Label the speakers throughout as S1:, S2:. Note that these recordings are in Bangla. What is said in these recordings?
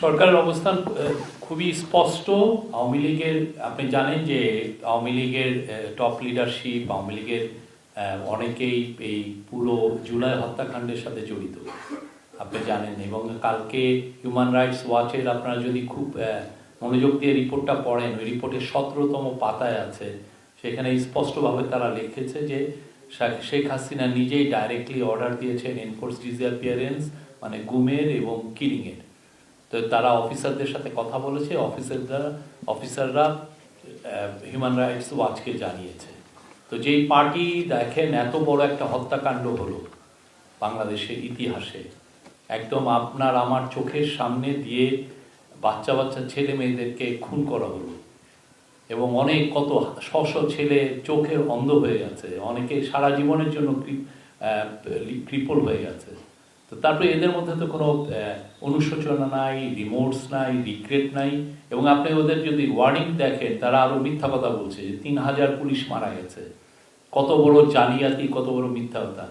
S1: সরকারের অবস্থান খুবই স্পষ্ট। আওয়ামী লীগের, আপনি জানেন যে আওয়ামী লীগের টপ লিডারশিপ, আওয়ামী লীগের অনেকেই এই পুরো জুলাই হত্যাকাণ্ডের সাথে জড়িত, আপনি জানেন। এবং কালকে হিউম্যান রাইটস ওয়াচের আপনারা যদি খুব মনোযোগ দিয়ে রিপোর্টটা পড়েন, ওই রিপোর্টের 17তম পাতায় আছে, সেখানে স্পষ্টভাবে তারা লিখেছে যে শেখ হাসিনা নিজেই ডাইরেক্টলি অর্ডার দিয়েছেন এনফোর্স ডিসঅ্যাপিয়ারেন্স, মানে গুমের এবং কিলিংয়ের। তো তারা অফিসারদের সাথে কথা বলেছে, অফিসাররা হিউম্যান রাইটস ওয়াচকে জানিয়েছে। তো যেই পার্টি দেখেন এত বড় একটা হত্যাকাণ্ড হলো বাংলাদেশের ইতিহাসে, একদম আপনার আমার চোখের সামনে দিয়ে বাচ্চা বাচ্চা ছেলে মেয়েদেরকে খুন করা হলো, এবং অনেক কত শশ ছেলে চোখে অন্ধ হয়ে গেছে, অনেকে সারা জীবনের জন্য ক্রিপল হয়ে গেছে। তো তারপরে এদের মধ্যে তো কোনো অনুশোচনা নাই, রিমোর্স নাই, রিগ্রেট নাই। এবং আপনি ওদের যদি ওয়ার্ডিং দেখেন, তারা আরও মিথ্যা কথা বলছে যে 3000 পুলিশ মারা গেছে। কত বড় জালিয়াতি, কত বড় মিথ্যা কথা।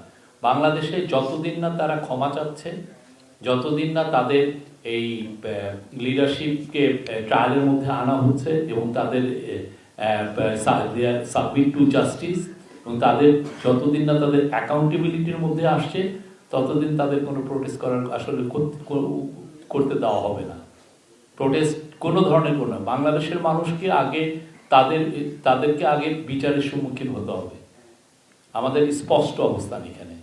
S1: বাংলাদেশে যতদিন না তারা ক্ষমা চাচ্ছে, যতদিন না তাদের এই লিডারশিপকে ট্রায়ালের মধ্যে আনা হচ্ছে এবং তাদের সাবমিট টু জাস্টিস, এবং তাদের যতদিন না তাদের অ্যাকাউন্টেবিলিটির মধ্যে আসছে, ততদিন তাদের কোনো প্রোটেস্ট করার আসলে করতে দেওয়া হবে না। প্রোটেস্ট কোনো ধরনের কোনো, বাংলাদেশের মানুষকে আগে তাদেরকে আগে বিচারের সম্মুখীন হতে হবে। আমাদের স্পষ্ট অবস্থান এখানে।